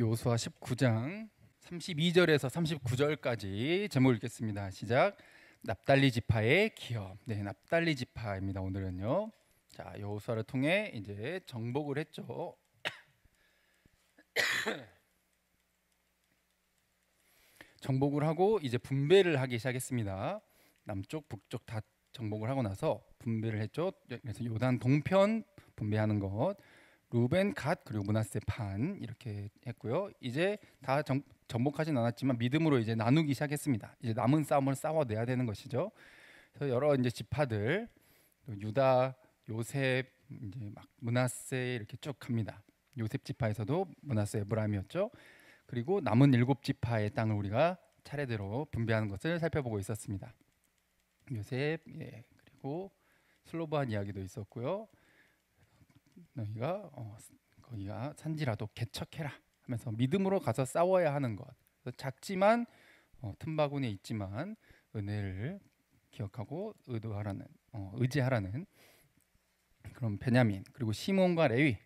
여호수아 19장 32절에서 39절까지 제목 읽겠습니다. 시작. 납달리 지파의 기업. 네, 납달리 지파입니다. 오늘은요. 자, 여호수아를 통해 이제 정복을 했죠. 정복을 하고 이제 분배를 하기 시작했습니다. 남쪽, 북쪽 다 정복을 하고 나서 분배를 했죠. 그래서 요단 동편 분배하는 것, 루벤, 갓 그리고 므낫세 판 이렇게 했고요. 이제 다 정복하진 않았지만 믿음으로 이제 나누기 시작했습니다. 이제 남은 싸움을 싸워내야 되는 것이죠. 그래서 여러 이제 지파들, 유다, 요셉, 이제 막 므낫세 이렇게 쭉 갑니다. 요셉 지파에서도 므낫세 에브라임이었죠. 그리고 남은 7지파의 땅을 우리가 차례대로 분배하는 것을 살펴보고 있었습니다. 요셉, 그리고 슬로바한 이야기도 있었고요. 거기가 산지라도 개척해라 하면서 믿음으로 가서 싸워야 하는 것. 작지만 틈바구니에 있지만 은혜를 기억하고 의지하라는 그런 베냐민, 그리고 시몬과 레위.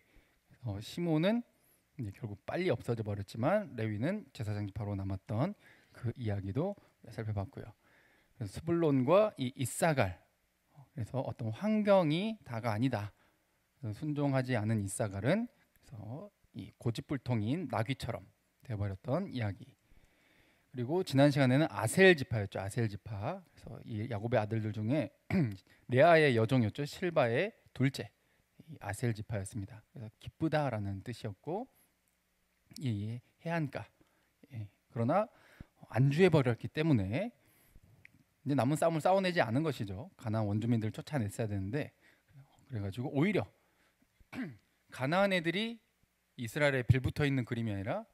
시몬은 이제 결국 빨리 없어져 버렸지만 레위는 제사장 지파로 남았던 그 이야기도 살펴봤고요. 그래서 스불론과 이 이사갈, 그래서 어떤 환경이 다가 아니다. 순종하지 않은 이사갈은 그래서 이 고집불통인 나귀처럼 되어버렸던 이야기. 그리고 지난 시간에는 아셀 지파였죠. 아셀 지파. 그래서 이 야곱의 아들들 중에 레아의 여종이었죠. 실바의 둘째, 이 아셀 지파였습니다. 그래서 기쁘다라는 뜻이었고, 이 해안가. 그러나 안주해 버렸기 때문에 이제 남은 싸움을 싸워내지 않은 것이죠. 가나안 원주민들을 쫓아냈어야 되는데, 그래가지고 오히려 가나안 애들이 이스라엘에 빌붙어 있는 그림이 아니라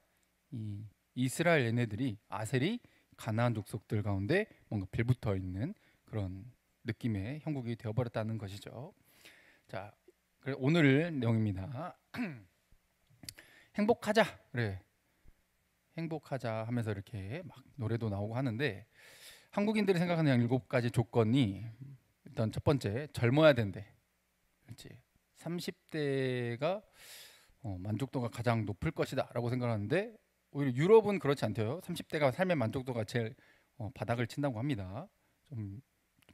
이 이스라엘 얘네들이, 아셀이 가나안 족속들 가운데 뭔가 빌붙어 있는 그런 느낌의 형국이 되어버렸다는 것이죠. 자, 오늘 내용입니다. 행복하자, 그래. 행복하자 하면서 이렇게 막 노래도 나오고 하는데, 한국인들이 생각하는 7가지 조건이, 일단 첫 번째, 젊어야 된대. 그렇지. 30대가 만족도가 가장 높을 것이다 라고 생각하는데, 오히려 유럽은 그렇지 않대요. 30대가 삶의 만족도가 제일 바닥을 친다고 합니다. 좀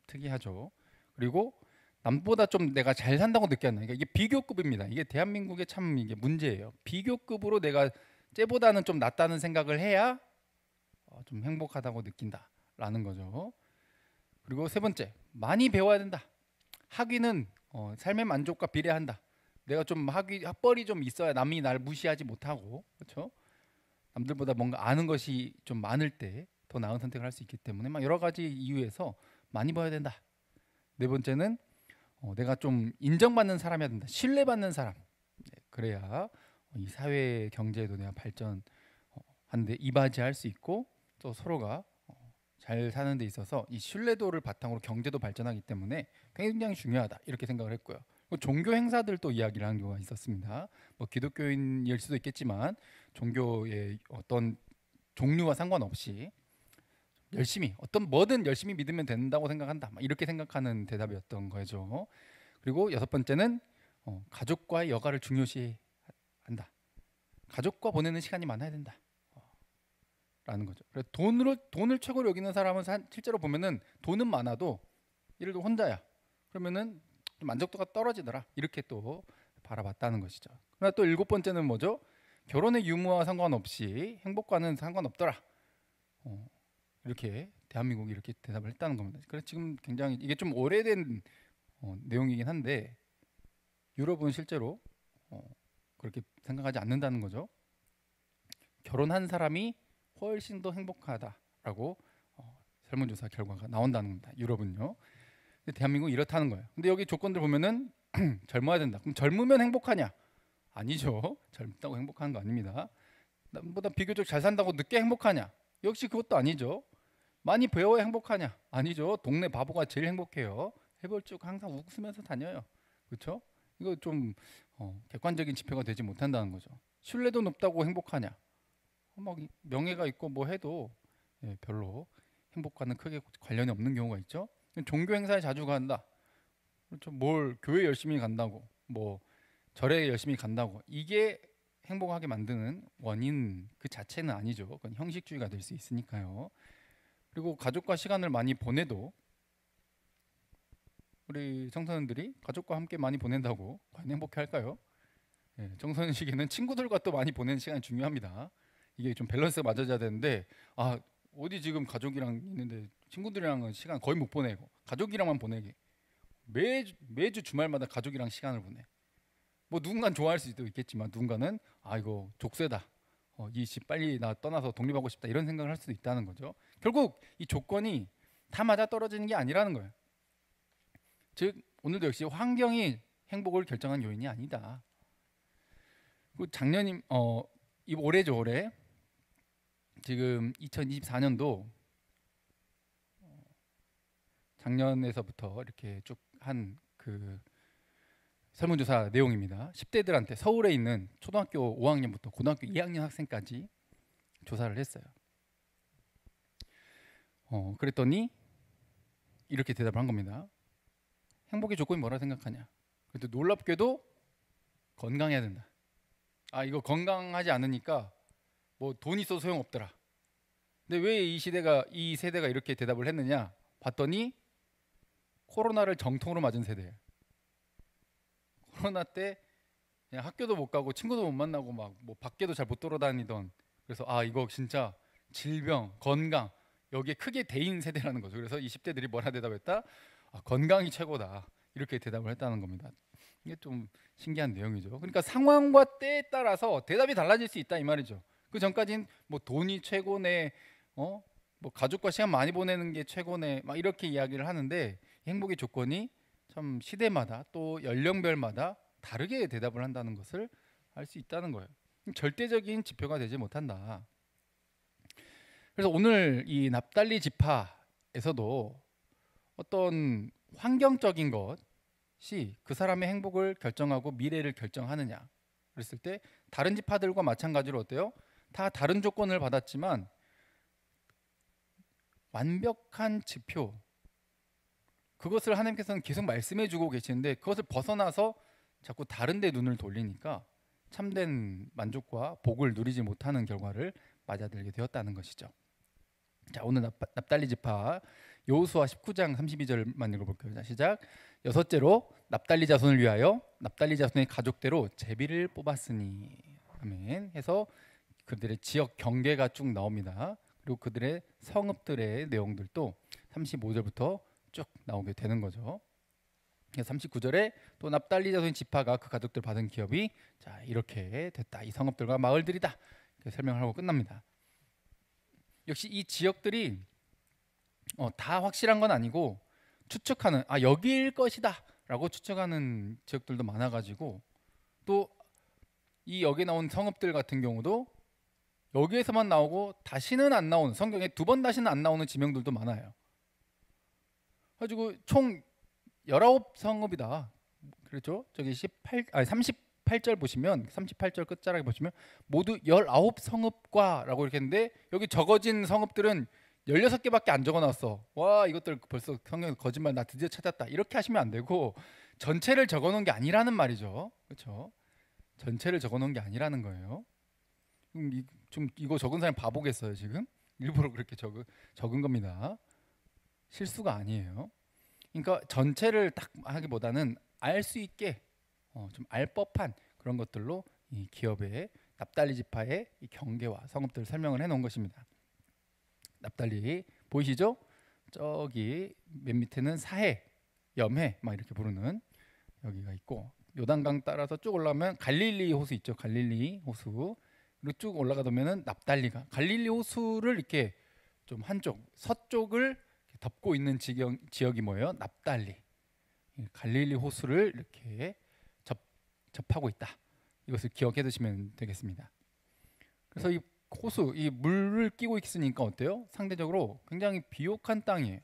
특이하죠. 그리고 남보다 좀 내가 잘 산다고 느꼈나. 이게 비교급입니다. 이게 대한민국의 참 이게 문제예요. 비교급으로 내가 쟤보다는 좀 낫다는 생각을 해야 좀 행복하다고 느낀다라는 거죠. 그리고 세 번째, 많이 배워야 된다. 학위는 삶의 만족과 비례한다. 내가 좀 학벌이 좀 있어야 남이 날 무시하지 못하고, 그렇죠? 남들보다 뭔가 아는 것이 좀 많을 때 더 나은 선택을 할 수 있기 때문에 막 여러 가지 이유에서 많이 배워야 된다. 네 번째는 내가 좀 인정받는 사람이어야 된다. 신뢰받는 사람. 그래야 이 사회 경제에도 내가 발전하는데 이바지할 수 있고, 또 서로가 잘 사는 데 있어서 이 신뢰도를 바탕으로 경제도 발전하기 때문에 굉장히 중요하다, 이렇게 생각을 했고요. 종교 행사들도 이야기를 한 경우가 있었습니다. 뭐 기독교인일 수도 있겠지만 종교의 어떤 종류와 상관없이 열심히 뭐든 열심히 믿으면 된다고 생각한다, 이렇게 생각하는 대답이었던 거죠. 그리고 6번째는 가족과의 여가를 중요시한다. 가족과 보내는 시간이 많아야 된다. 라는 거죠. 그래서 돈을 최고로 여기는 사람은 실제로 보면은 돈은 많아도 예를 들어 혼자야. 그러면은 좀 만족도가 떨어지더라. 이렇게 또 바라봤다는 것이죠. 그러나 또 7번째는 뭐죠? 결혼의 유무와 상관없이 행복과는 상관없더라. 이렇게 대한민국이 이렇게 대답을 했다는 겁니다. 그래서 지금 굉장히 이게 좀 오래된 내용이긴 한데, 유럽은 실제로 그렇게 생각하지 않는다는 거죠. 결혼한 사람이 훨씬 더 행복하다라고 설문조사 결과가 나온다는 겁니다. 유럽은요. 근데 대한민국은 이렇다는 거예요. 근데 여기 조건들 보면은 젊어야 된다. 그럼 젊으면 행복하냐? 아니죠. 젊다고 행복한 거 아닙니다. 남보다 비교적 잘 산다고 늦게 행복하냐? 역시 그것도 아니죠. 많이 배워야 행복하냐? 아니죠. 동네 바보가 제일 행복해요. 해볼쭉 항상 웃으면서 다녀요. 그렇죠? 이거 좀 객관적인 지표가 되지 못한다는 거죠. 신뢰도 높다고 행복하냐? 막 명예가 있고 뭐 해도 별로 행복과는 크게 관련이 없는 경우가 있죠. 종교 행사에 자주 간다. 그렇죠. 뭘 교회 열심히 간다고, 뭐 절에 열심히 간다고, 이게 행복하게 만드는 원인 그 자체는 아니죠. 그건 형식주의가 될 수 있으니까요. 그리고 가족과 시간을 많이 보내도 우리 청소년들이 가족과 함께 많이 보낸다고 과연 행복해할까요? 예, 청소년 시기는 친구들과 또 많이 보내는 시간이 중요합니다. 이게 좀 밸런스가 맞아져야 되는데 아 어디 지금 가족이랑 있는데 친구들이랑은 시간 거의 못 보내고 가족이랑만 보내게 매주 주말마다 가족이랑 시간을 보내. 뭐 누군가는 좋아할 수도 있겠지만 누군가는 아 이거 족쇄다. 이 집 빨리 나 떠나서 독립하고 싶다 이런 생각을 할 수도 있다는 거죠. 결국 이 조건이 다 맞아 떨어지는 게 아니라는 거예요. 즉 오늘도 역시 환경이 행복을 결정한 요인이 아니다. 작년이 올해죠 올해 지금 2024년도 작년에서부터 이렇게 쭉 한 그 설문조사 내용입니다. 10대들한테 서울에 있는 초등학교 5학년부터 고등학교 2학년 학생까지 조사를 했어요. 그랬더니 이렇게 대답을 한 겁니다. 행복의 조건이 뭐라 생각하냐? 그래도 놀랍게도 건강해야 된다. 아 이거 건강하지 않으니까 뭐 돈 있어도 소용없더라. 근데 왜 이 세대가 이렇게 대답을 했느냐? 봤더니 코로나를 정통으로 맞은 세대예요. 코로나 때 그냥 학교도 못 가고 친구도 못 만나고 막 뭐 밖에도 잘 못 돌아다니던 그래서 아 이거 진짜 질병, 건강 여기에 크게 대인 세대라는 거죠. 그래서 20대들이 뭐라 대답했다? 아, 건강이 최고다. 이렇게 대답을 했다는 겁니다. 이게 좀 신기한 내용이죠. 그러니까 상황과 때에 따라서 대답이 달라질 수 있다 이 말이죠. 그 전까지는 뭐 돈이 최고네, 뭐 가족과 시간 많이 보내는 게 최고네, 막 이렇게 이야기를 하는데 행복의 조건이 참 시대마다 또 연령별마다 다르게 대답을 한다는 것을 알 수 있다는 거예요. 절대적인 지표가 되지 못한다. 그래서 오늘 이 납달리 지파에서도 어떤 환경적인 것이 그 사람의 행복을 결정하고 미래를 결정하느냐 그랬을 때 다른 지파들과 마찬가지로 어때요? 다 다른 조건을 받았지만 완벽한 지표 그것을 하나님께서는 계속 말씀해 주고 계시는데 그것을 벗어나서 자꾸 다른 데 눈을 돌리니까 참된 만족과 복을 누리지 못하는 결과를 맞아들게 되었다는 것이죠. 자 오늘 납달리 지파 여호수아 19장 32절만 읽어볼게요. 자 시작. 여섯째로 납달리 자손을 위하여 납달리 자손의 가족대로 제비를 뽑았으니 아멘 해서 그들의 지역 경계가 쭉 나옵니다. 그리고 그들의 성읍들의 내용들도 35절부터 쭉 나오게 되는 거죠. 39절에 또 납달리 자손의 지파가 그 가족들 받은 기업이 자 이렇게 됐다. 이 성읍들과 마을들이다. 이렇게 설명을 하고 끝납니다. 역시 이 지역들이 다 확실한 건 아니고 추측하는 여기일 것이다 라고 추측하는 지역들도 많아가지고 또 이 여기에 나온 성읍들 같은 경우도 여기에서만 나오고 다시는 안 나오는 성경에 2번 다시는 안 나오는 지명들도 많아요. 가지고 총 19성읍이다. 그렇죠? 저기 38절 보시면 38절 끝자락에 보시면 모두 19성읍과라고 이렇게 했는데 여기 적어진 성읍들은 16개밖에 안 적어놨어. 와 이것들 벌써 성경에 거짓말 나 드디어 찾았다. 이렇게 하시면 안 되고 전체를 적어놓은 게 아니라는 말이죠. 그렇죠? 전체를 적어놓은 게 아니라는 거예요. 좀 이거 적은 사람 바보겠어요 지금? 일부러 그렇게 적은 겁니다. 실수가 아니에요. 그러니까 전체를 딱 하기보다는 알 수 있게 좀 알 법한 그런 것들로 이 기업의 납달리 지파의 이 경계와 성읍들을 설명을 해놓은 것입니다. 납달리 보이시죠? 저기 맨 밑에는 사해, 염해 막 이렇게 부르는 여기가 있고 요단강 따라서 쭉 올라오면 갈릴리 호수 있죠. 갈릴리 호수 그리고 쭉 올라가다 보면은 납달리가 갈릴리 호수를 이렇게 좀 한쪽 서쪽을 덮고 있는 지역이 뭐예요? 납달리. 갈릴리 호수를 이렇게 접하고 있다. 이것을 기억해 두시면 되겠습니다. 그래서 이 호수, 이 물을 끼고 있으니까 어때요? 상대적으로 굉장히 비옥한 땅이에요.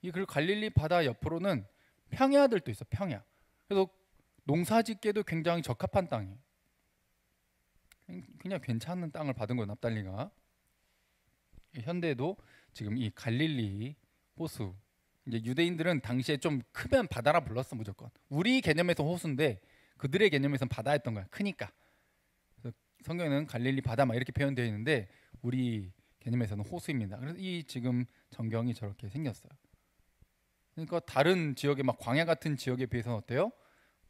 그리고 갈릴리 바다 옆으로는 평야들도 있어. 평야. 그래서 농사짓기에도 굉장히 적합한 땅이에요. 그냥 괜찮은 땅을 받은 거예요. 납달리가. 현대에도 지금 이 갈릴리 호수 이제 유대인들은 당시에 좀 크면 바다라 불렀어. 무조건 우리 개념에서 호수인데 그들의 개념에서는 바다였던 거야. 크니까. 그래서 성경에는 갈릴리 바다 막 이렇게 표현되어 있는데 우리 개념에서는 호수입니다. 그래서 이 지금 전경이 저렇게 생겼어요. 그러니까 다른 지역의 막 광야 같은 지역에 비해서는 어때요?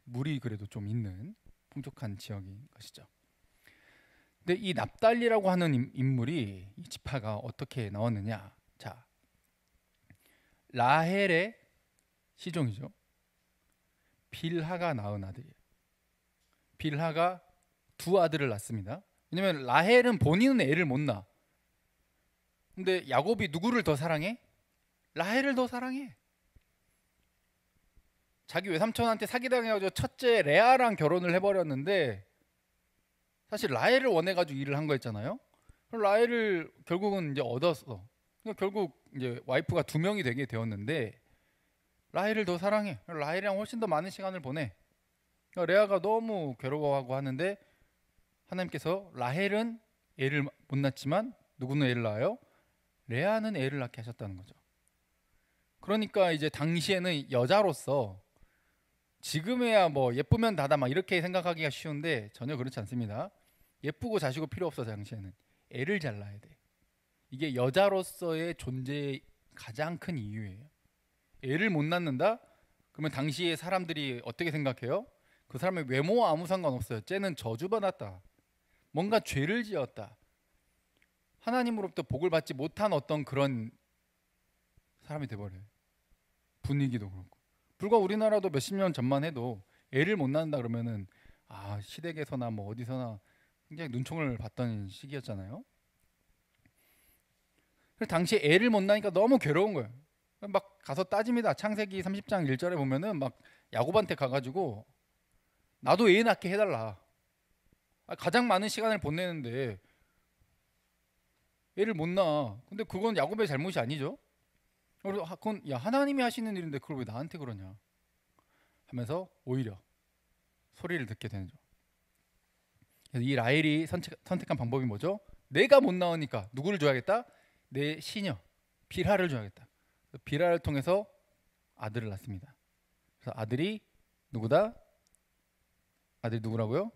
물이 그래도 좀 있는 풍족한 지역인 것이죠. 근데 이 납달리라고 하는 인물이 이 지파가 어떻게 나왔느냐? 자, 라헬의 시종이죠. 빌하가 낳은 아들이에요. 빌하가 두 아들을 낳습니다. 왜냐면 라헬은 본인은 애를 못 낳아. 근데 야곱이 누구를 더 사랑해? 라헬을 더 사랑해. 자기 외삼촌한테 사기당해가지고 첫째 레아랑 결혼을 해버렸는데 사실 라헬을 원해가지고 일을 한 거였잖아요. 라헬을 결국은 이제 얻었어. 그러니까 결국 이제 와이프가 두 명이 되게 되었는데 라헬을 더 사랑해. 라헬이랑 훨씬 더 많은 시간을 보내. 그러니까 레아가 너무 괴로워하고 하는데 하나님께서 라헬은 애를 못 낳지만 누구는 애를 낳아요? 레아는 애를 낳게 하셨다는 거죠. 그러니까 이제 당시에는 여자로서 지금에야 뭐 예쁘면 다다 막 이렇게 생각하기가 쉬운데 전혀 그렇지 않습니다. 예쁘고 자시고 필요 없어. 당시에는 애를 잘 낳아야 돼. 이게 여자로서의 존재의 가장 큰 이유예요. 애를 못 낳는다? 그러면 당시에 사람들이 어떻게 생각해요? 그 사람의 외모와 아무 상관없어요. 쟤는 저주받았다. 뭔가 죄를 지었다. 하나님으로부터 복을 받지 못한 어떤 그런 사람이 돼버려요. 분위기도 그렇고. 불과 우리나라도 몇십 년 전만 해도 애를 못 낳는다 그러면은 시댁에서나 뭐 어디서나 굉장히 눈총을 받던 시기였잖아요. 그래서 당시에 애를 못 낳으니까 너무 괴로운 거예요. 막 가서 따집니다. 창세기 30장 1절에 보면은 막 야곱한테 가가지고 나도 애 낳게 해달라. 가장 많은 시간을 보내는데 애를 못 낳아. 근데 그건 야곱의 잘못이 아니죠. 그건 하나님이 하시는 일인데 그걸 왜 나한테 그러냐 하면서 오히려 소리를 듣게 되죠. 그래서 이 라헬이 선택한 방법이 뭐죠? 내가 못 낳으니까 누구를 줘야겠다? 내 시녀 빌하를 줘야겠다. 빌하를 통해서 아들을 낳습니다. 그래서 아들이 누구다? 아들이 누구라고요?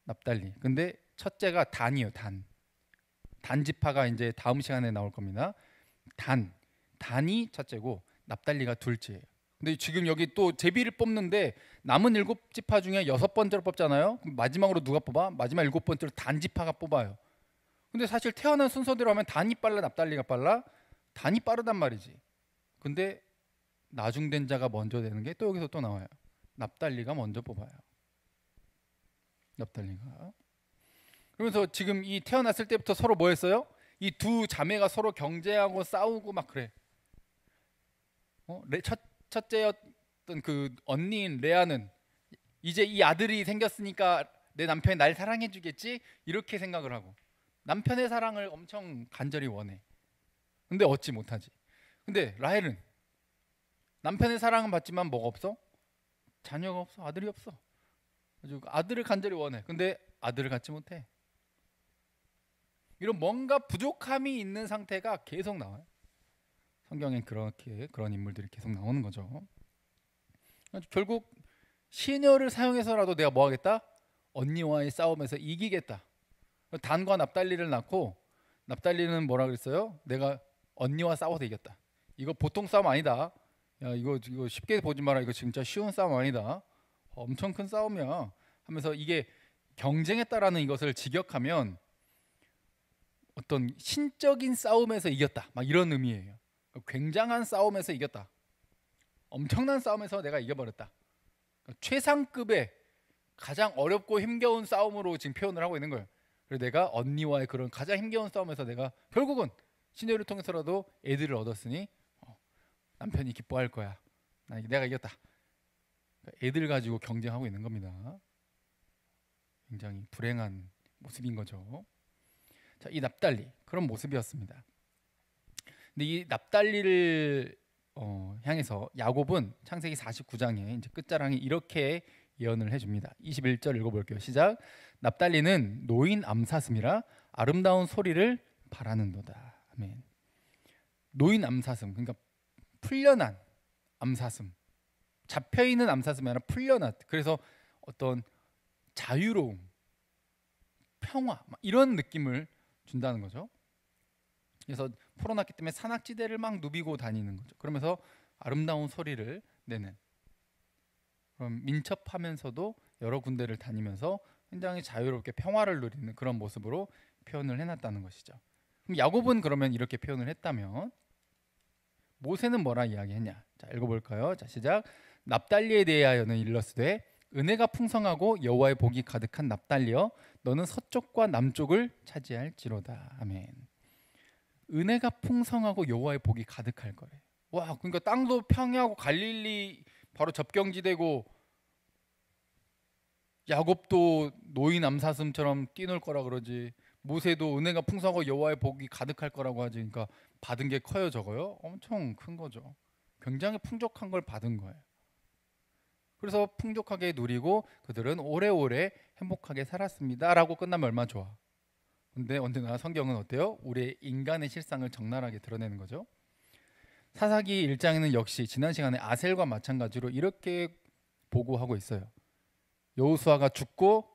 납달리. 근데 첫째가 단이에요. 단 지파가 이제 다음 시간에 나올 겁니다. 단이 첫째고 납달리가 둘째예요. 근데 지금 여기 또 제비를 뽑는데 남은 7지파 중에 6번째로 뽑잖아요. 그럼 마지막으로 누가 뽑아? 마지막 7번째로 단 지파가 뽑아요. 근데 사실 태어난 순서대로 하면 단이 빨라 납달리가 빨라? 단이 빠르단 말이지. 근데 나중된 자가 먼저 되는 게 또 여기서 또 나와요. 납달리가 먼저 뽑아요. 납달리가. 그러면서 지금 이 태어났을 때부터 서로 뭐 했어요? 이 두 자매가 서로 경쟁하고 싸우고 막 그래. 첫째였던 그 언니인 레아는 이제 이 아들이 생겼으니까 내 남편이 날 사랑해 주겠지? 이렇게 생각을 하고 남편의 사랑을 엄청 간절히 원해. 근데 얻지 못하지. 근데 라헬은 남편의 사랑은 받지만 뭐가 없어? 자녀가 없어. 아들이 없어. 아들을 간절히 원해. 근데 아들을 갖지 못해. 이런 뭔가 부족함이 있는 상태가 계속 나와요. 성경엔 그렇게 그런 인물들이 계속 나오는 거죠. 결국 시녀를 사용해서라도 내가 뭐 하겠다? 언니와의 싸움에서 이기겠다. 단과 납달리를 낳고 납달리는 뭐라 그랬어요? 내가 언니와 싸워서 이겼다. 이거 보통 싸움 아니다. 야 이거 쉽게 보지 마라. 이거 진짜 쉬운 싸움 아니다. 엄청 큰 싸움이야. 하면서 이게 경쟁했다라는 이것을 직역하면 어떤 신적인 싸움에서 이겼다. 막 이런 의미예요. 굉장한 싸움에서 이겼다. 엄청난 싸움에서 내가 이겨버렸다. 최상급의 가장 어렵고 힘겨운 싸움으로 지금 표현을 하고 있는 거예요. 그래서 내가 언니와의 그런 가장 힘겨운 싸움에서 내가 결국은 시녀를 통해서라도 애들을 얻었으니 남편이 기뻐할 거야. 내가 이겼다. 애들 가지고 경쟁하고 있는 겁니다. 굉장히 불행한 모습인 거죠. 자, 이 납달리 그런 모습이었습니다. 근데 이 납달리를 향해서 야곱은 창세기 49장에 이제 끝자락에 이렇게 예언을 해줍니다. 21절 읽어볼게요. 시작. 납달리는 노인 암사슴이라 아름다운 소리를 바라는도다. 아멘. 노인 암사슴 그러니까 풀려난 암사슴. 잡혀있는 암사슴이 아니라 풀려났. 그래서 어떤 자유로움, 평화 막 이런 느낌을 준다는 거죠. 그래서 풀어놨기 때문에 산악지대를 막 누비고 다니는 거죠. 그러면서 아름다운 소리를 내는, 그럼 민첩하면서도 여러 군데를 다니면서 굉장히 자유롭게 평화를 누리는 그런 모습으로 표현을 해놨다는 것이죠. 그럼 야곱은 그러면 이렇게 표현을 했다면 모세는 뭐라 이야기했냐? 자, 읽어볼까요? 자, 시작. 납달리에 대하여는 일러스되 은혜가 풍성하고 여호와의 복이 가득한 납달리여 너는 서쪽과 남쪽을 차지할지로다. 아멘. 은혜가 풍성하고 여호와의 복이 가득할 거래. 와, 그러니까 땅도 평야하고 갈릴리 바로 접경지대고 야곱도 노인 암사슴처럼 뛰놀 거라 그러지. 모세도 은혜가 풍성하고 여호와의 복이 가득할 거라고 하지. 그러니까 받은 게 커요, 저거요? 엄청 큰 거죠. 굉장히 풍족한 걸 받은 거예요. 그래서 풍족하게 누리고 그들은 오래오래 행복하게 살았습니다라고 끝나면 얼마나 좋아. 근데 언제나 성경은 어때요? 우리의 인간의 실상을 적나라하게 드러내는 거죠. 사사기 1장에는 역시 지난 시간에 아셀과 마찬가지로 이렇게 보고하고 있어요. 여호수아가 죽고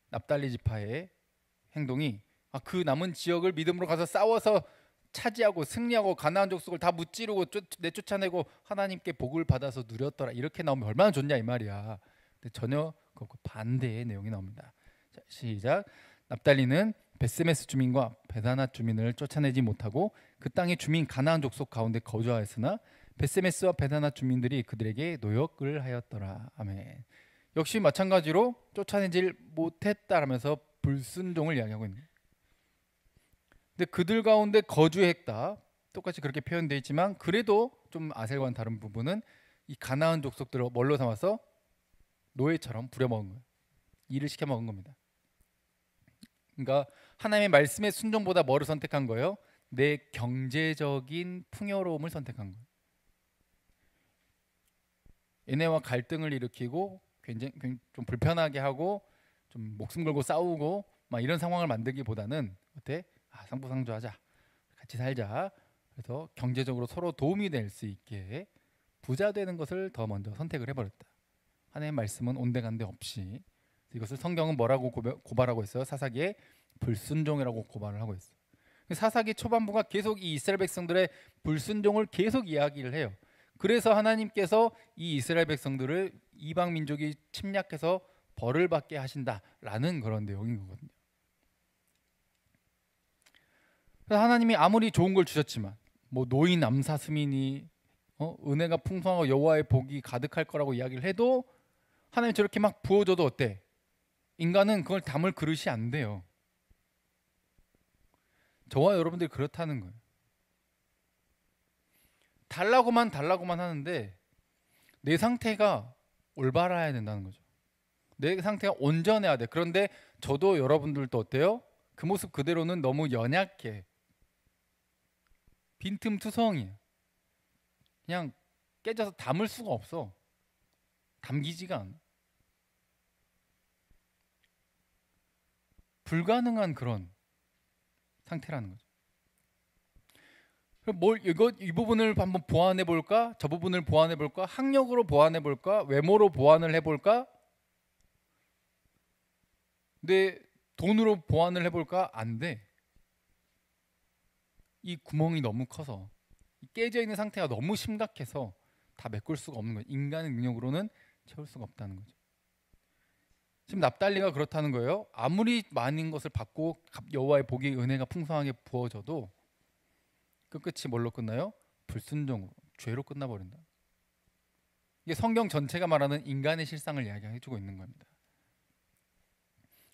납달리 지파의 행동이 그 남은 지역을 믿음으로 가서 싸워서 차지하고 승리하고 가나안 족속을 다 무찌르고 내쫓아내고 하나님께 복을 받아서 누렸더라, 이렇게 나오면 얼마나 좋냐 이 말이야. 근데 전혀 그 반대의 내용이 나옵니다. 자, 시작. 납달리는 베스메스 주민과 베다낫 주민을 쫓아내지 못하고 그 땅의 주민 가나안 족속 가운데 거주하였으나 베스메스와 베다낫 주민들이 그들에게 노역을 하였더라. 아멘. 역시 마찬가지로 쫓아내질 못했다라면서 불순종을 이야기하고 있는. 근데 그들 가운데 거주했다, 똑같이 그렇게 표현되어 있지만 그래도 좀 아셀과는 다른 부분은 이 가나안 족속들을 뭘로 삼아서 노예처럼 부려먹은 거예요. 일을 시켜먹은 겁니다. 그러니까 하나님의 말씀의 순종보다 뭐를 선택한 거예요? 내 경제적인 풍요로움을 선택한 거예요. 얘네와 갈등을 일으키고 굉장히 좀 불편하게 하고 좀 목숨 걸고 싸우고 막 이런 상황을 만들기보다는 어때? 상부상조하자, 같이 살자. 그래서 경제적으로 서로 도움이 될 수 있게 부자 되는 것을 더 먼저 선택을 해버렸다. 하나님의 말씀은 온데간데 없이, 이것을 성경은 뭐라고 고발하고 있어요? 사사기에 불순종이라고 고발을 하고 있어요. 사사기 초반부가 계속 이 이스라엘 백성들의 불순종을 계속 이야기를 해요. 그래서 하나님께서 이 이스라엘 백성들을 이방 민족이 침략해서 벌을 받게 하신다라는 그런 내용인 거거든요. 그래서 하나님이 아무리 좋은 걸 주셨지만 뭐 노인 암사 스민이 은혜가 풍성하고 여호와의 복이 가득할 거라고 이야기를 해도 하나님 저렇게 막 부어줘도 어때? 인간은 그걸 담을 그릇이 안 돼요. 저와 여러분들이 그렇다는 거예요. 달라고만 하는데 내 상태가 올바라야 된다는 거죠. 내 상태가 온전해야 돼. 그런데 저도 여러분들도 어때요? 그 모습 그대로는 너무 연약해. 빈틈투성이에요. 그냥 깨져서 담을 수가 없어. 담기지가 않아. 불가능한 그런 상태라는 거죠. 그럼 이 부분을 한번 보완해 볼까? 저 부분을 보완해 볼까? 학력으로 보완해 볼까? 외모로 보완을 해 볼까? 근데 돈으로 보완을 해 볼까? 안 돼. 이 구멍이 너무 커서, 깨져 있는 상태가 너무 심각해서 다 메꿀 수가 없는 거예요. 인간의 능력으로는 채울 수가 없다는 거죠. 지금 납달리가 그렇다는 거예요. 아무리 많은 것을 받고 여호와의 복이 은혜가 풍성하게 부어져도 그 끝이 뭘로 끝나요? 불순종으로, 죄로 끝나버린다. 이게 성경 전체가 말하는 인간의 실상을 이야기해주고 있는 겁니다.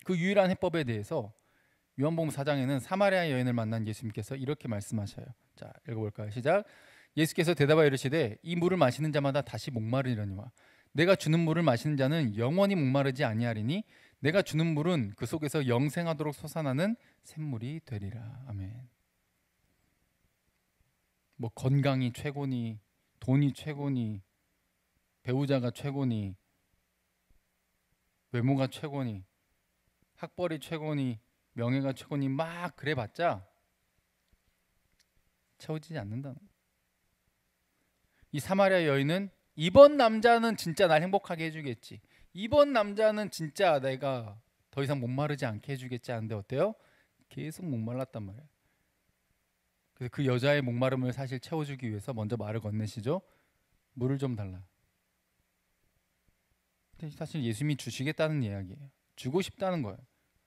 그 유일한 해법에 대해서 요한복음 4장에는 사마리아 여인을 만난 예수님께서 이렇게 말씀하셔요. 자, 읽어볼까요? 시작. 예수께서 대답하여 이르시되 이 물을 마시는 자마다 다시 목마르리니와 내가 주는 물을 마시는 자는 영원히 목마르지 아니하리니 내가 주는 물은 그 속에서 영생하도록 솟아나는 샘물이 되리라. 아멘. 뭐 건강이 최고니, 돈이 최고니, 배우자가 최고니, 외모가 최고니, 학벌이 최고니, 명예가 최고니 막 그래봤자 채워지지 않는다는 거예요. 이 사마리아 여인은 이번 남자는 진짜 날 행복하게 해주겠지, 이번 남자는 진짜 내가 더 이상 목마르지 않게 해주겠지 하는데 어때요? 계속 목말랐단 말이에요. 그래서 그 여자의 목마름을 사실 채워주기 위해서 먼저 말을 건네시죠. 물을 좀 달라. 근데 사실 예수님이 주시겠다는 이야기예요. 주고 싶다는 거예요.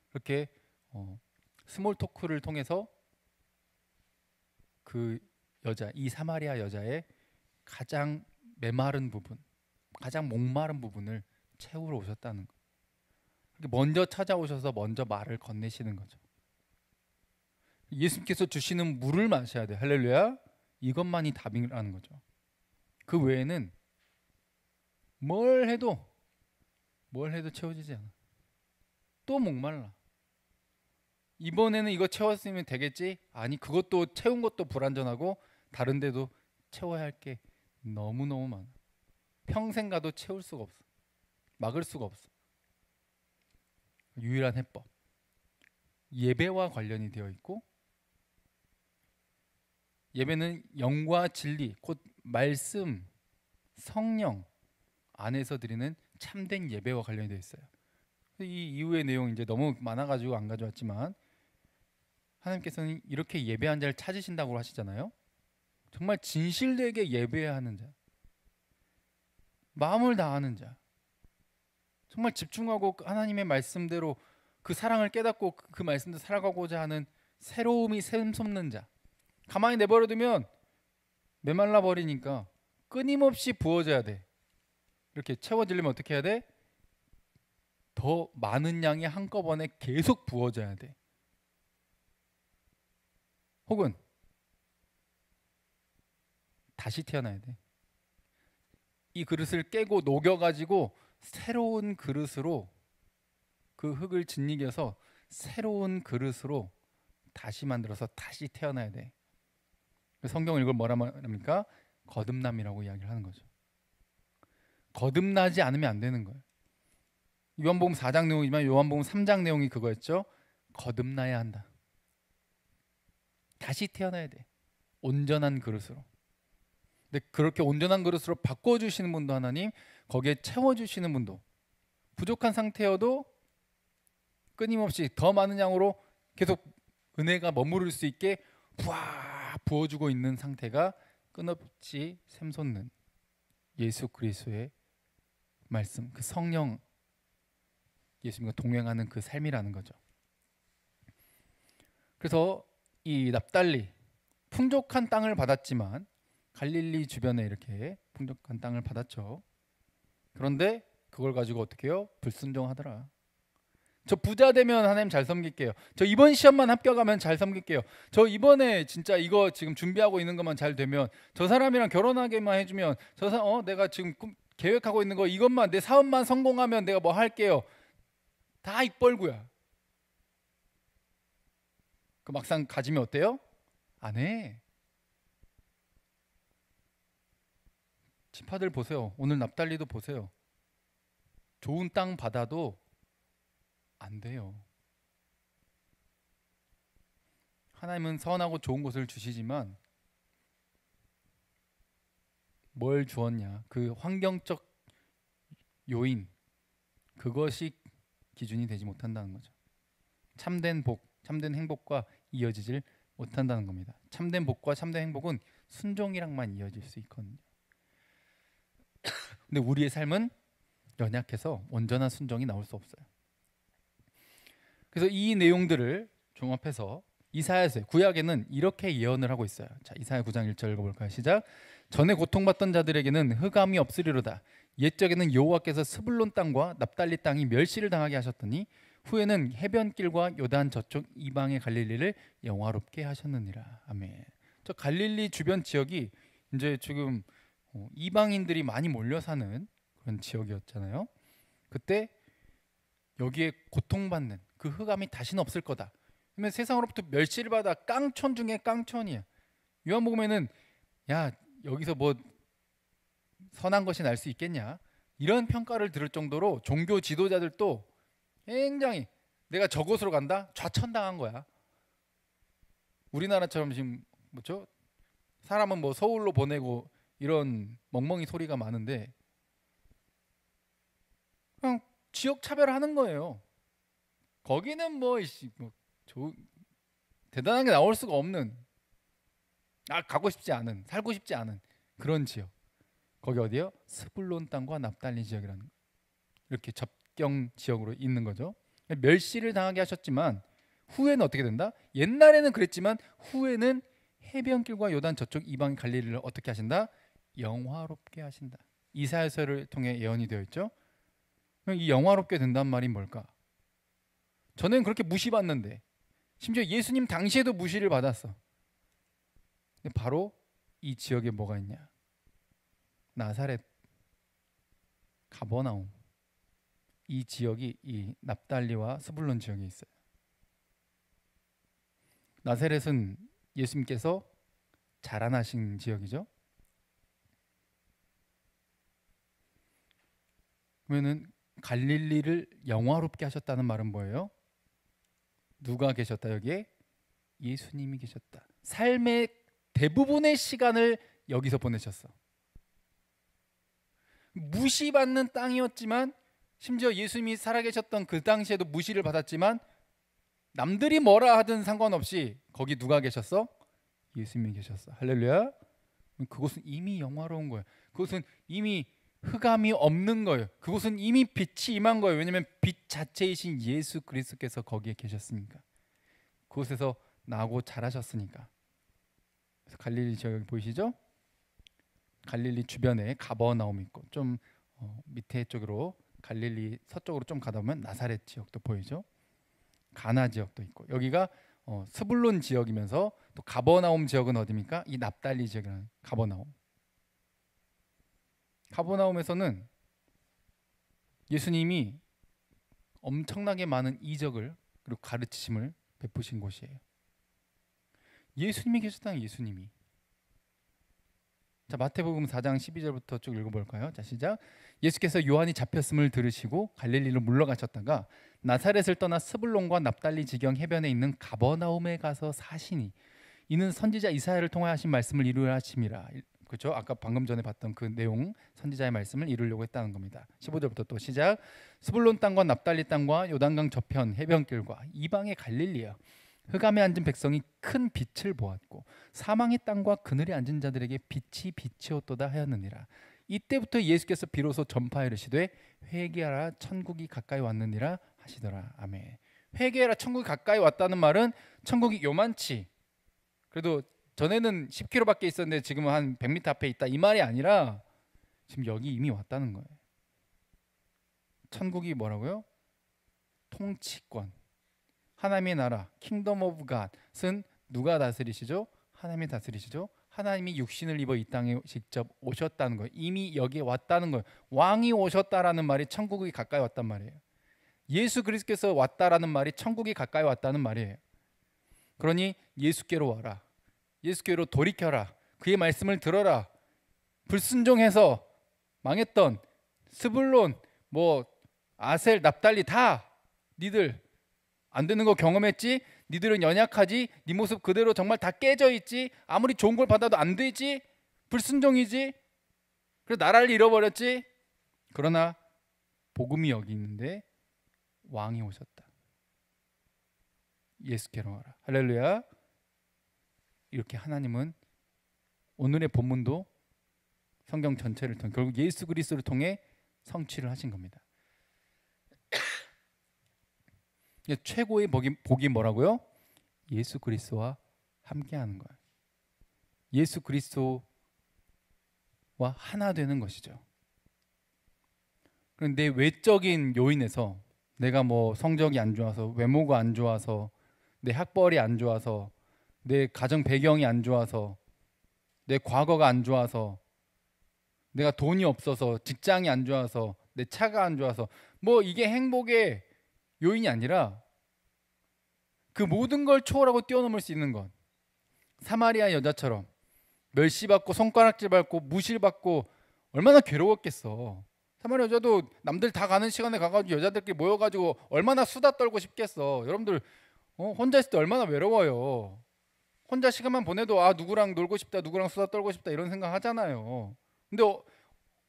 그렇게 스몰 토크를 통해서 그 여자, 이 사마리아 여자의 가장 메마른 부분, 가장 목마른 부분을 채우러 오셨다는 거예요. 먼저 찾아오셔서 먼저 말을 건네시는 거죠. 예수님께서 주시는 물을 마셔야 돼. 할렐루야. 이것만이 답이라는 거죠. 그 외에는 뭘 해도 채워지지 않아. 또 목말라. 이번에는 이거 채웠으면 되겠지? 아니, 그것도 채운 것도 불완전하고 다른 데도 채워야 할 게 너무너무 많아. 평생 가도 채울 수가 없어. 막을 수가 없어. 유일한 해법. 예배와 관련이 되어 있고, 예배는 영과 진리, 곧 말씀, 성령 안에서 드리는 참된 예배와 관련이 되어 있어요. 이 이후의 내용 이제 너무 많아가지고 안 가져왔지만, 하나님께서는 이렇게 예배한 자를 찾으신다고 하시잖아요. 정말 진실되게 예배하는 자, 마음을 다하는 자, 정말 집중하고 하나님의 말씀대로 그 사랑을 깨닫고 그 말씀대로 살아가고자 하는 새로움이 샘솟는 자. 가만히 내버려두면 메말라 버리니까 끊임없이 부어져야 돼. 이렇게 채워지려면 어떻게 해야 돼? 더 많은 양이 한꺼번에 계속 부어져야 돼. 혹은 다시 태어나야 돼. 이 그릇을 깨고 녹여가지고 새로운 그릇으로, 그 흙을 짓이겨서 새로운 그릇으로 다시 만들어서 다시 태어나야 돼. 성경은 이걸 뭐라 말합니까? 거듭남이라고 이야기를 하는 거죠. 거듭나지 않으면 안 되는 거예요. 요한복음 4장 내용이지만 요한복음 3장 내용이 그거였죠. 거듭나야 한다. 다시 태어나야 돼. 온전한 그릇으로. 근데 그렇게 온전한 그릇으로 바꿔주시는 분도 하나님, 거기에 채워주시는 분도, 부족한 상태여도 끊임없이 더 많은 양으로 계속 은혜가 머무를 수 있게 부어주고 있는 상태가 끊임없이 샘솟는 예수 그리스도의 말씀, 그 성령, 예수님과 동행하는 그 삶이라는 거죠. 그래서 이 납달리, 풍족한 땅을 받았지만 갈릴리 주변에 이렇게 풍족한 땅을 받았죠. 그런데 그걸 가지고 어떻게 해요? 불순종하더라. 저 부자 되면 하나님 잘 섬길게요. 저 이번 시험만 합격하면 잘 섬길게요. 저 이번에 진짜 이거 지금 준비하고 있는 것만 잘 되면, 저 사람이랑 결혼하게만 해주면, 내가 지금 계획하고 있는 거 이것만, 내 사업만 성공하면 내가 뭐 할게요. 다 입벌구야. 그 막상 가지면 어때요? 안 해. 지파들 보세요. 오늘 납달리도 보세요. 좋은 땅 받아도 안 돼요. 하나님은 선하고 좋은 것을 주시지만 뭘 주었냐? 그 환경적 요인, 그것이 기준이 되지 못한다는 거죠. 참된 복, 참된 행복과 이어지질 못한다는 겁니다. 참된 복과 참된 행복은 순종이랑만 이어질 수 있거든요. 근데 우리의 삶은 연약해서 온전한 순종이 나올 수 없어요. 그래서 이 내용들을 종합해서 이사야서, 구약에는 이렇게 예언을 하고 있어요. 자, 이사야 9장 1절 읽어볼까요? 시작. 전에 고통받던 자들에게는 흑암이 없으리로다. 옛적에는 여호와께서 스불론 땅과 납달리 땅이 멸시를 당하게 하셨더니 후에는 해변길과 요단 저쪽 이방의 갈릴리를 영화롭게 하셨느니라. 아멘. 저 갈릴리 주변 지역이 이제 지금 이방인들이 많이 몰려 사는 그런 지역이었잖아요. 그때 여기에 고통받는 그 흑암이 다시는 없을 거다. 그러면 세상으로부터 멸시를 받아 깡촌 중에 깡촌이야. 요한복음에는 야, 여기서 뭐 선한 것이 날 수 있겠냐, 이런 평가를 들을 정도로 종교 지도자들도 굉장히 내가 저곳으로 간다? 좌천당한 거야. 우리나라처럼 지금 뭐죠? 사람은 뭐 서울로 보내고 이런 멍멍이 소리가 많은데 그냥 지역 차별하는 거예요. 거기는 대단한 게 나올 수가 없는, 가고 싶지 않은, 살고 싶지 않은 그런 지역. 거기 어디요? 스불론 땅과 납달리 지역이라는 거. 이렇게 접경 지역으로 있는 거죠. 멸시를 당하게 하셨지만 후에는 어떻게 된다? 옛날에는 그랬지만 후에는 해변길과 요단 저쪽 이방 갈릴리를 어떻게 하신다? 영화롭게 하신다. 이사야서를 통해 예언이 되어 있죠. 이 영화롭게 된다는 말이 뭘까? 전에는 그렇게 무시받는데, 심지어 예수님 당시에도 무시를 받았어. 근데 바로 이 지역에 뭐가 있냐? 나사렛, 가버나움, 이 지역이 이 납달리와 스불론 지역에 있어요. 나사렛은 예수님께서 자라나신 지역이죠. 그러면은 갈릴리를 영화롭게 하셨다는 말은 뭐예요? 누가 계셨다 여기에? 예수님이 계셨다. 삶의 대부분의 시간을 여기서 보내셨어. 무시받는 땅이었지만, 심지어 예수님이 살아계셨던 그 당시에도 무시를 받았지만, 남들이 뭐라 하든 상관없이 거기 누가 계셨어? 예수님이 계셨어. 할렐루야. 그곳은 이미 영화로운 거예요. 그곳은 이미 흑암이 없는 거예요. 그곳은 이미 빛이 임한 거예요. 왜냐하면 빛 자체이신 예수 그리스도께서 거기에 계셨으니까. 그곳에서 나고 자라셨으니까. 그래서 갈릴리 지역 보이시죠? 갈릴리 주변에 가버나움 있고, 좀 밑에 쪽으로 갈릴리 서쪽으로 좀 가다 보면 나사렛 지역도 보이죠. 가나 지역도 있고, 여기가 스불론 지역이면서 또 가버나움 지역은 어디입니까? 이 납달리 지역이라는 가버나움. 가버나움에서는 예수님이 엄청나게 많은 이적을 그리고 가르치심을 베푸신 곳이에요. 예수님이 계셨다는 예수님이. 자, 마태복음 4장 12절부터 쭉 읽어볼까요? 자, 시작. 예수께서 요한이 잡혔음을 들으시고 갈릴리로 물러가셨다가 나사렛을 떠나 스불론과 납달리 지경 해변에 있는 가버나움에 가서 사시니 이는 선지자 이사야를 통하여 하신 말씀을 이루려 하심이라. 그렇죠? 아까 방금 전에 봤던 그 내용, 선지자의 말씀을 이루려고 했다는 겁니다. 15절부터 또 시작. 스불론 땅과 납달리 땅과 요단강 저편 해변길과 이방의 갈릴리여, 흑암에 앉은 백성이 큰 빛을 보았고 사망의 땅과 그늘에 앉은 자들에게 빛이 비치었도다 하였느니라. 이때부터 예수께서 비로소 전파하여 이르시되 회개하라 천국이 가까이 왔느니라 하시더라. 아멘. 회개하라 천국이 가까이 왔다는 말은 천국이 요만치, 그래도 전에는 10km밖에 있었는데 지금은 한 100m 앞에 있다, 이 말이 아니라 지금 여기 이미 왔다는 거예요. 천국이 뭐라고요? 통치권, 하나님의 나라, 킹덤 오브 갓은 누가 다스리시죠? 하나님이 다스리시죠. 하나님이 육신을 입어 이 땅에 직접 오셨다는 거예요. 이미 여기에 왔다는 거예요. 왕이 오셨다라는 말이 천국이 가까이 왔단 말이에요. 예수 그리스도께서 왔다라는 말이 천국이 가까이 왔다는 말이에요. 그러니 예수께로 와라. 예수께로 돌이켜라. 그의 말씀을 들어라. 불순종해서 망했던 스불론, 아셀, 납달리 다 니들 안 되는 거 경험했지? 니들은 연약하지? 네 모습 그대로 정말 다 깨져 있지? 아무리 좋은 걸 받아도 안 되지? 불순종이지? 그래서 나라를 잃어버렸지? 그러나 복음이 여기 있는데 왕이 오셨다. 예수께로 와라. 할렐루야. 이렇게 하나님은 오늘의 본문도 성경 전체를 통해 결국 예수 그리스도를 통해 성취를 하신 겁니다. 최고의 복이 뭐라고요? 예수 그리스도와 함께하는 거예요. 예수 그리스도와 하나 되는 것이죠. 그런데 외적인 요인에서 내가 성적이 안 좋아서, 외모가 안 좋아서, 내 학벌이 안 좋아서, 내 가정 배경이 안 좋아서, 내 과거가 안 좋아서, 내가 돈이 없어서, 직장이 안 좋아서, 내 차가 안 좋아서, 이게 행복의 요인이 아니라 그 모든 걸 초월하고 뛰어넘을 수 있는 것. 사마리아 여자처럼 멸시받고 손가락질 받고 무시받고 얼마나 괴로웠겠어. 사마리아 여자도 남들 다 가는 시간에 가가지고 여자들끼리 모여가지고 얼마나 수다 떨고 싶겠어. 여러분들 혼자 있을 때 얼마나 외로워요. 혼자 시간만 보내도 누구랑 놀고 싶다, 누구랑 수다 떨고 싶다 이런 생각 하잖아요. 근데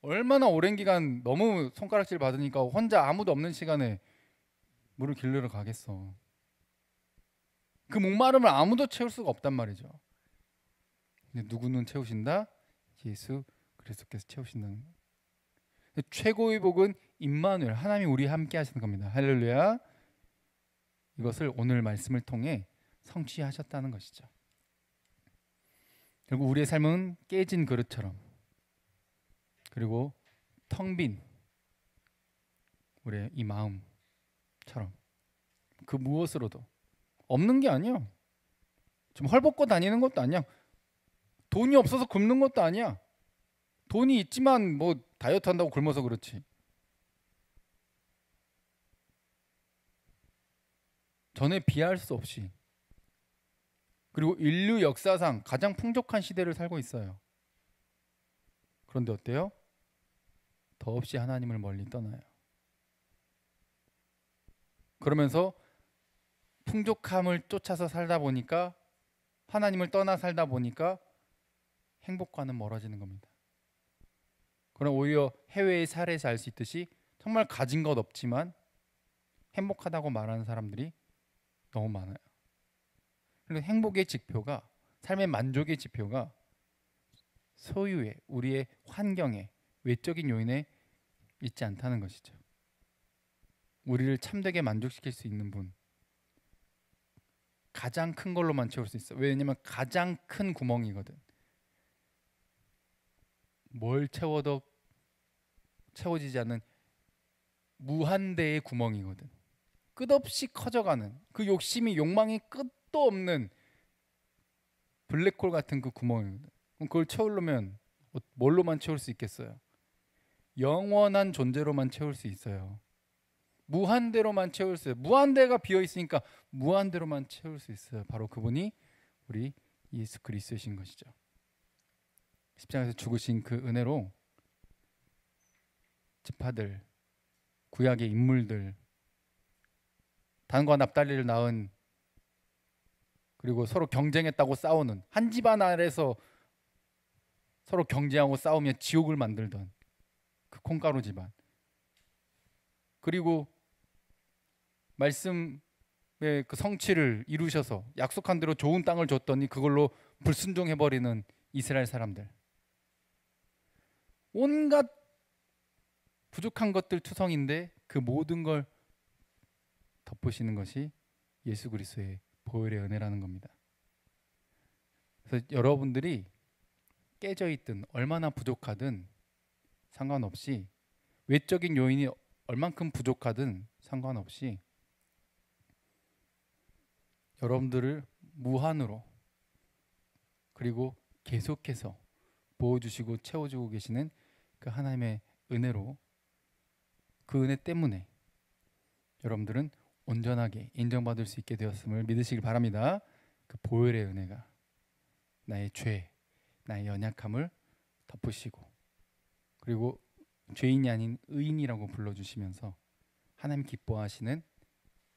얼마나 오랜 기간 너무 손가락질 받으니까 혼자 아무도 없는 시간에 물을 길르러 가겠어. 그 목마름을 아무도 채울 수가 없단 말이죠. 근데 누구는 채우신다? 예수 그리스도께서 채우신다는 거예요. 최고의 복은 임마누엘, 하나님이 우리 함께 하시는 겁니다. 할렐루야. 이것을 오늘 말씀을 통해 성취하셨다는 것이죠. 결국 우리의 삶은 깨진 그릇처럼, 그리고 텅 빈 우리의 이 마음처럼 그 무엇으로도 없는 게 아니야. 좀 헐벗고 다니는 것도 아니야. 돈이 없어서 굶는 것도 아니야. 돈이 있지만 뭐 다이어트 한다고 굶어서 그렇지. 전에 비할 수 없이, 그리고 인류 역사상 가장 풍족한 시대를 살고 있어요. 그런데 어때요? 더없이 하나님을 멀리 떠나요. 그러면서 풍족함을 쫓아서 살다 보니까, 하나님을 떠나 살다 보니까 행복과는 멀어지는 겁니다. 그럼 오히려 해외의 사례에서 알 수 있듯이 정말 가진 것 없지만 행복하다고 말하는 사람들이 너무 많아요. 그리고 행복의 지표가, 삶의 만족의 지표가 소유에, 우리의 환경에, 외적인 요인에 있지 않다는 것이죠. 우리를 참되게 만족시킬 수 있는 분, 가장 큰 걸로만 채울 수 있어. 왜냐면 가장 큰 구멍이거든. 뭘 채워도 채워지지 않는 무한대의 구멍이거든. 끝없이 커져가는 그 욕심이, 욕망이 끝도 없는 블랙홀 같은 그 구멍이거든. 그럼 그걸 채우려면 뭘로만 채울 수 있겠어요? 영원한 존재로만 채울 수 있어요. 무한대로만 채울 수 있어요. 무한대가 비어 있으니까 무한대로만 채울 수 있어요. 바로 그분이 우리 예수 그리스도이신 것이죠. 십자가에서 죽으신 그 은혜로 지파들, 구약의 인물들, 단과 납달리를 낳은, 그리고 서로 경쟁했다고 싸우는, 한 집안 아래서 서로 경쟁하고 싸우며 지옥을 만들던 그 콩가루 집안, 그리고 말씀의 그 성취를 이루셔서 약속한 대로 좋은 땅을 줬더니 그걸로 불순종해버리는 이스라엘 사람들, 온갖 부족한 것들 투성인데 그 모든 걸 덮으시는 것이 예수 그리스도의 보혈의 은혜라는 겁니다. 그래서 여러분들이 깨져 있든 얼마나 부족하든 상관없이, 외적인 요인이 얼만큼 부족하든 상관없이 여러분들을 무한으로, 그리고 계속해서 보호주시고 채워주고 계시는 그 하나님의 은혜로, 그 은혜 때문에 여러분들은 온전하게 인정받을 수 있게 되었음을 믿으시길 바랍니다. 그 보혈의 은혜가 나의 죄, 나의 연약함을 덮으시고, 그리고 죄인이 아닌 의인이라고 불러주시면서 하나님 기뻐하시는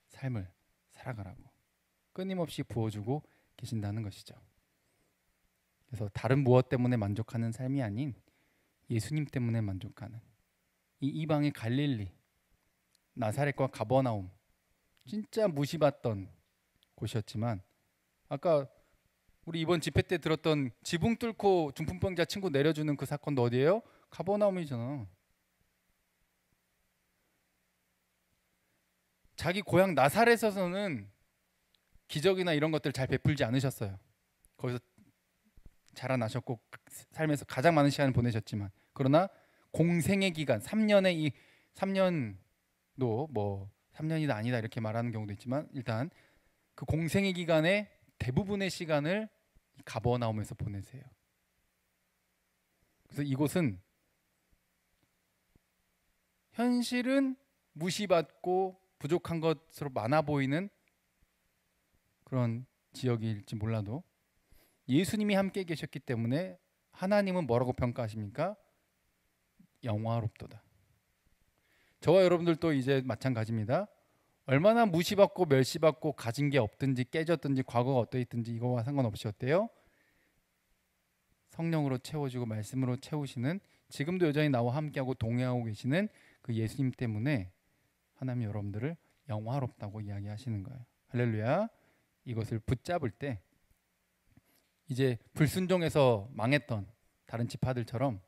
삶을 살아가라고 끊임없이 부어주고 계신다는 것이죠. 그래서 다른 무엇 때문에 만족하는 삶이 아닌 예수님 때문에 만족하는, 이 이방의 갈릴리, 나사렛과 가버나움, 진짜 무시받던 곳이었지만, 아까 우리 이번 집회 때 들었던 지붕 뚫고 중풍병자 친구 내려주는 그 사건도 어디예요? 가버나움이잖아. 자기 고향 나사렛에서는 기적이나 이런 것들 잘 베풀지 않으셨어요. 거기서 자라나셨고 삶에서 가장 많은 시간을 보내셨지만, 그러나 공생의 기간 3년의 이 3년도 뭐 3년이다 아니다 이렇게 말하는 경우도 있지만, 일단 그 공생의 기간에 대부분의 시간을 가버나움에서 보내세요. 그래서 이곳은 현실은 무시받고 부족한 것으로 많아 보이는 그런 지역일지 몰라도 예수님이 함께 계셨기 때문에 하나님은 뭐라고 평가하십니까? 영화롭도다. 저와 여러분들도 이제 마찬가지입니다. 얼마나 무시받고 멸시받고 가진 게 없든지 깨졌든지 과거가 어떠했든지 이거와 상관없이 어때요? 성령으로 채워주고 말씀으로 채우시는, 지금도 여전히 나와 함께하고 동행하고 계시는 그 예수님 때문에 하나님 여러분들을 영화롭다고 이야기하시는 거예요. 할렐루야. 이것을 붙잡을 때 이제 불순종해서 망했던 다른 지파들처럼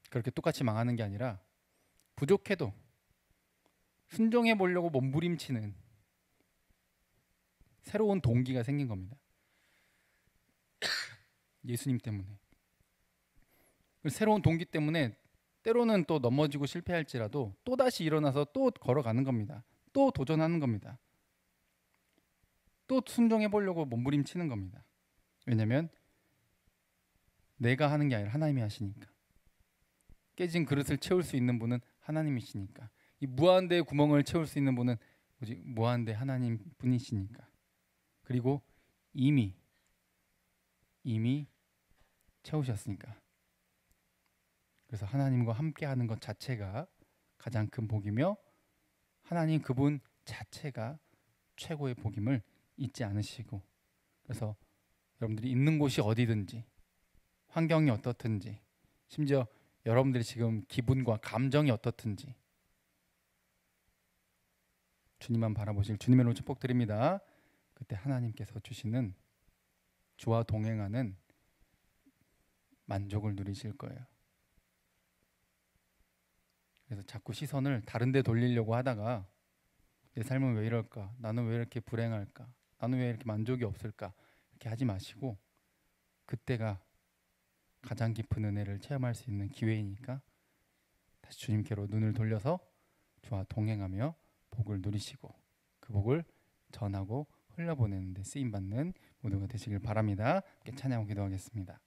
그렇게 똑같이 망하는 게 아니라 부족해도 순종해 보려고 몸부림치는 새로운 동기가 생긴 겁니다. 예수님 때문에. 새로운 동기 때문에 때로는 또 넘어지고 실패할지라도 또다시 일어나서 또 걸어가는 겁니다. 또 도전하는 겁니다. 또 순종해 보려고 몸부림치는 겁니다. 왜냐하면 내가 하는 게 아니라 하나님이 하시니까. 깨진 그릇을 채울 수 있는 분은 하나님이시니까. 이 무한대의 구멍을 채울 수 있는 분은 오직 무한대 하나님 뿐이시니까. 그리고 이미 채우셨으니까. 그래서 하나님과 함께하는 것 자체가 가장 큰 복이며 하나님 그분 자체가 최고의 복임을 잊지 않으시고, 그래서 여러분들이 있는 곳이 어디든지 환경이 어떻든지 심지어 여러분들이 지금 기분과 감정이 어떻든지 주님만 바라보실 주님의 이름으로 축복드립니다. 그때 하나님께서 주시는 주와 동행하는 만족을 누리실 거예요. 그래서 자꾸 시선을 다른 데 돌리려고 하다가 내 삶은 왜 이럴까? 나는 왜 이렇게 불행할까? 나는 왜 이렇게 만족이 없을까? 이렇게 하지 마시고 그때가 가장 깊은 은혜를 체험할 수 있는 기회이니까 다시 주님께로 눈을 돌려서 주와 동행하며 복을 누리시고 그 복을 전하고 흘려보내는 데 쓰임받는 모두가 되시길 바랍니다. 함께 찬양하고 기도하겠습니다.